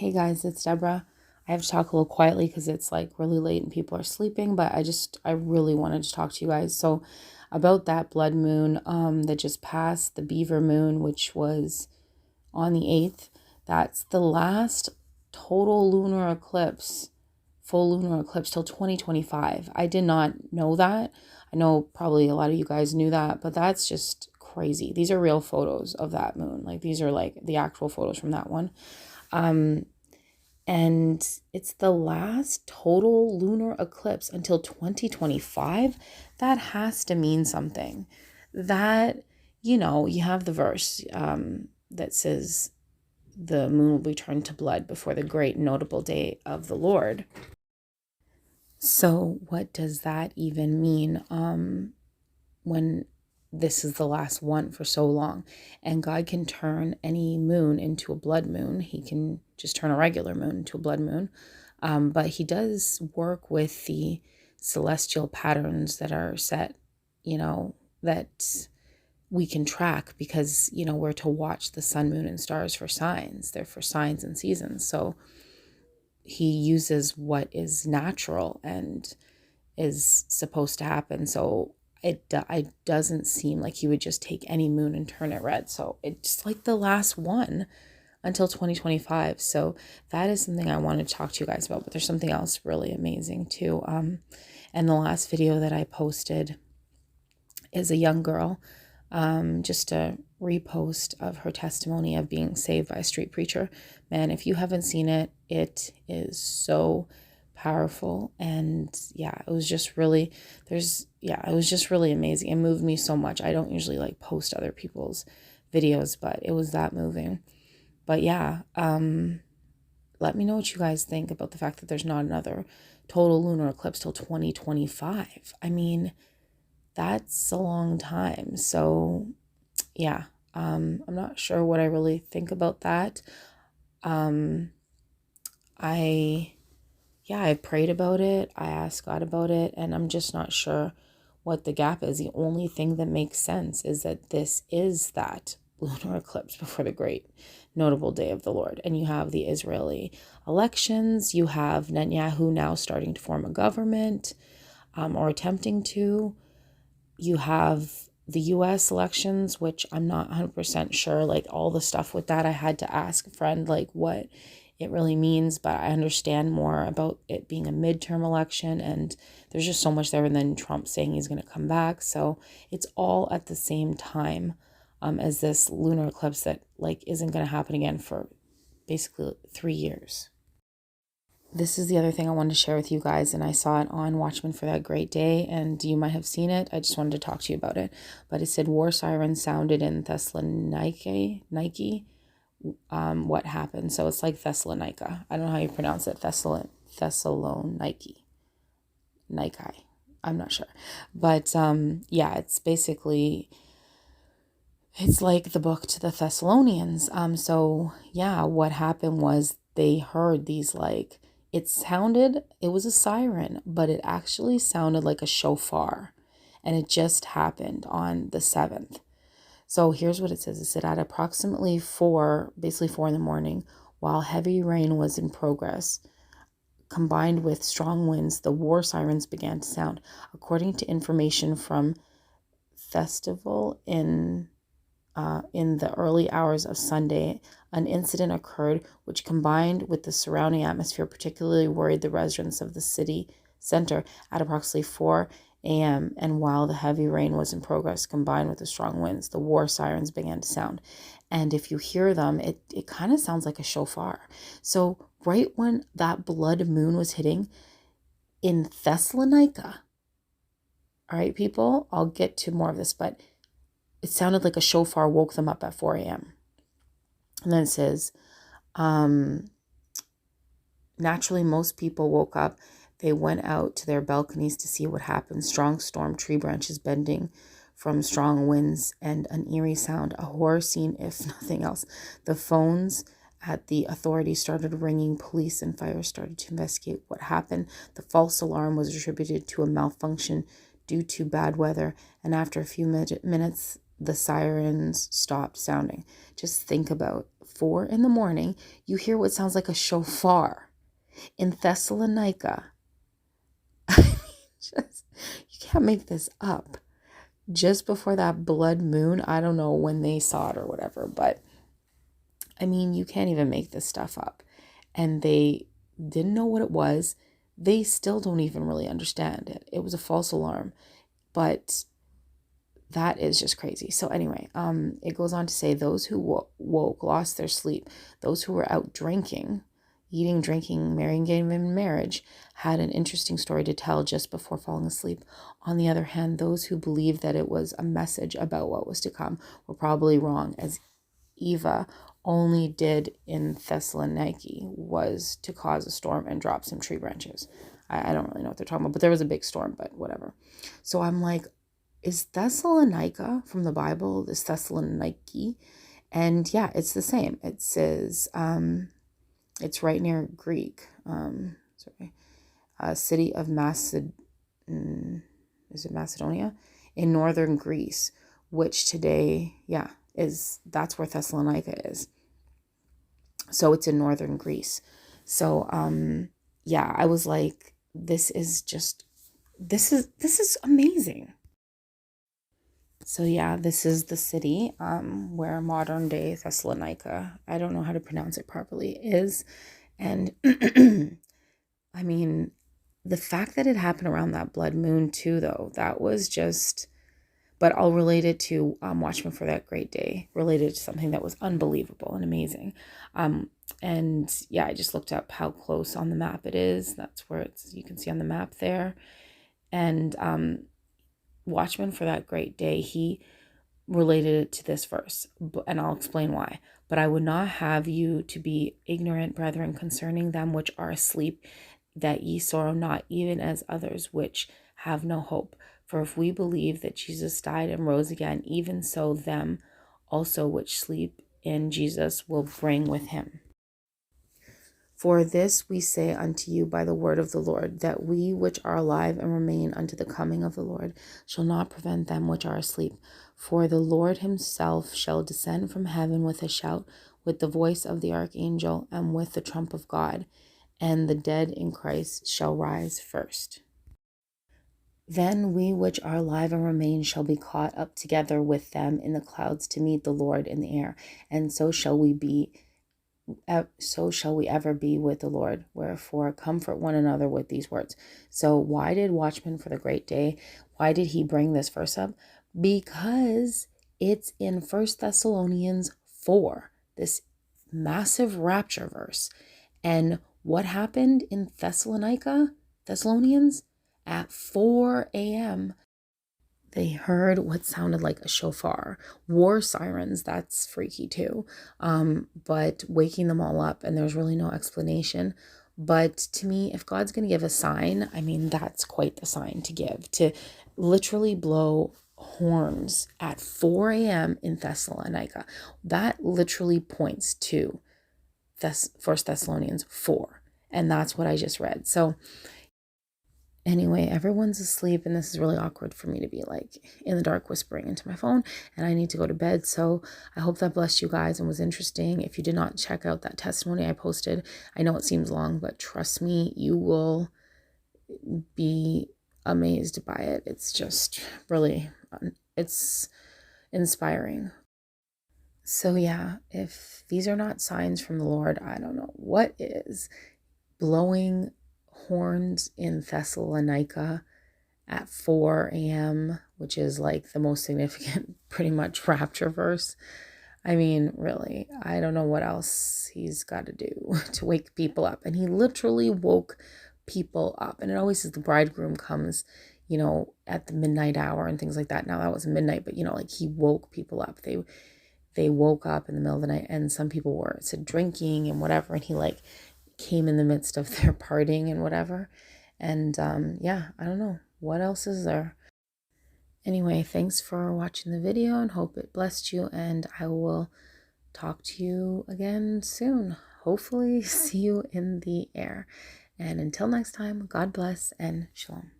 Hey guys, it's Deborah. I have to talk a little quietly because it's like really late and people are sleeping, but I really wanted to talk to you guys. So about that blood moon that just passed, the beaver moon, which was on the 8th, that's the last total lunar eclipse, full lunar eclipse till 2025. I did not know that. I know probably a lot of you guys knew that, but that's just crazy. These are real photos of that moon. Like these are like the actual photos from that one. Um, and it's the last total lunar eclipse until 2025. That has to mean something. That, you have the verse that says the moon will be turned to blood before the great notable day of the Lord. So what does that even mean when this is the last one for so long? And God can turn any moon into a blood moon. He can just turn a regular moon into a blood moon. But he does work with the celestial patterns that are set, that we can track because, we're to watch the sun, moon, and stars for signs. They're for signs and seasons. So he uses what is natural and is supposed to happen. So it doesn't seem like he would just take any moon and turn it red. So it's like the last one until 2025. So that is something I wanted to talk to you guys about. But there's something else really amazing too. And the last video that I posted is a young girl, just a repost of her testimony of being saved by a street preacher. Man, if you haven't seen it, it is so powerful. And it was just really, it was just really amazing. It moved me so much. I don't usually like post other people's videos, but it was that moving. But let me know what you guys think about the fact that there's not another total lunar eclipse till 2025. I mean, that's a long time. So I'm not sure what I really think about that. I prayed about it. I asked God about it, and I'm just not sure what the gap is. The only thing that makes sense is that this is that lunar eclipse before the great notable day of the Lord. And you have the Israeli elections. You have Netanyahu now starting to form a government, or attempting to. You have the US elections, which I'm not 100% sure, like all the stuff with that. I had to ask a friend like what it really means, but I understand more about it being a midterm election, and there's just so much there. And then Trump saying he's going to come back. So it's all at the same time as this lunar eclipse that like isn't going to happen again for basically 3 years. This is the other thing I wanted to share with you guys, and I saw it on Watchmen for That Great Day, and you might have seen it. I just wanted to talk to you about it. But it said war sirens sounded in Thessaloniki. What happened? So it's like Thessalonica. I don't know how you pronounce it. Thessaloniki. Nike. I'm not sure. But it's basically, it's like the book to the Thessalonians. What happened was they heard these like, it was a siren, but it actually sounded like a shofar. And it just happened on the 7th. So here's what it says. It said at approximately 4 in the morning, while heavy rain was in progress, combined with strong winds, the war sirens began to sound. According to information from Festival in the early hours of Sunday, an incident occurred which, combined with the surrounding atmosphere, particularly worried the residents of the city center at approximately 4 a.m. And while the heavy rain was in progress, combined with the strong winds, the war sirens began to sound. And if you hear them, it kind of sounds like a shofar. So right when that blood moon was hitting in Thessalonica, all right, people, I'll get to more of this, but it sounded like a shofar woke them up at 4 a.m. And then it says, naturally, most people woke up. They went out to their balconies to see what happened. Strong storm, tree branches bending from strong winds, and an eerie sound, a horror scene if nothing else. The phones at the authorities started ringing. Police and fire started to investigate what happened. The false alarm was attributed to a malfunction due to bad weather, and after a few minutes, the sirens stopped sounding. Just think about 4 in the morning, you hear what sounds like a shofar in Thessalonica. I mean, you can't make this up. Just before that blood moon, I don't know when they saw it or whatever, but I mean, you can't even make this stuff up. And they didn't know what it was. They still don't even really understand it. It was a false alarm, but that is just crazy. So anyway, it goes on to say those who woke lost their sleep. Those who were out drinking, eating, drinking, marrying, getting in marriage, had an interesting story to tell just before falling asleep. On the other hand, those who believed that it was a message about what was to come were probably wrong, as Eva only did in Thessaloniki was to cause a storm and drop some tree branches. I don't really know what they're talking about, but there was a big storm, but whatever. So I'm like, is Thessalonica from the Bible, this Thessaloniki? And yeah, it's the same. It says, it's right near Greek, city of is it Macedonia? In northern Greece, which today, that's where Thessalonica is. So it's in northern Greece. So, I was like, this is amazing. So yeah, this is the city where modern day Thessalonica, I don't know how to pronounce it properly, is. And I mean, the fact that it happened around that blood moon too, though, that was just, but I'll relate it to Watchmen for that great day, related to something that was unbelievable and amazing. And yeah, I just looked up how close on the map it is. That's where you can see on the map there. And Watchmen for that great day, he related it to this verse, and I'll explain why. But I would not have you to be ignorant, brethren, concerning them which are asleep, that ye sorrow not, even as others which have no hope. For if we believe that Jesus died and rose again, even so them also which sleep in Jesus will bring with him. For this we say unto you by the word of the Lord, that we which are alive and remain unto the coming of the Lord shall not prevent them which are asleep. For the Lord himself shall descend from heaven with a shout, with the voice of the archangel, and with the trump of God, and the dead in Christ shall rise first. Then we which are alive and remain shall be caught up together with them in the clouds to meet the Lord in the air, and so shall we ever be with the Lord. Wherefore comfort one another with these words. So why did Watchmen for the Great Day, why did he bring this verse up? Because it's in 1 Thessalonians 4, this massive rapture verse. And what happened in Thessalonians? At 4 a.m., they heard what sounded like a shofar. War sirens, that's freaky too. But waking them all up, and there's really no explanation. But to me, if God's going to give a sign, I mean, that's quite the sign to give. To literally blow horns at 4 a.m. in Thessalonica, that literally points to 1 Thessalonians 4. And that's what I just read. So anyway, everyone's asleep, and this is really awkward for me to be like in the dark whispering into my phone, and I need to go to bed. So I hope that blessed you guys and was interesting. If you did not check out that testimony I posted, I know it seems long, but trust me, you will be amazed by it. It's just really, it's inspiring. So yeah, if these are not signs from the Lord, I don't know what is. Blowing horns in Thessalonica at 4 a.m., which is like the most significant, pretty much rapture verse. I mean, really, I don't know what else he's got to do to wake people up. And he literally woke people up. And it always says the bridegroom comes, at the midnight hour and things like that. Now that was midnight, but like he woke people up. They woke up in the middle of the night, and some people were drinking and whatever. And he came in the midst of their partying and whatever. And I don't know what else is there. Anyway, thanks for watching the video, and hope it blessed you, and I will talk to you again soon. Hopefully see you in the air. And until next time, God bless and shalom.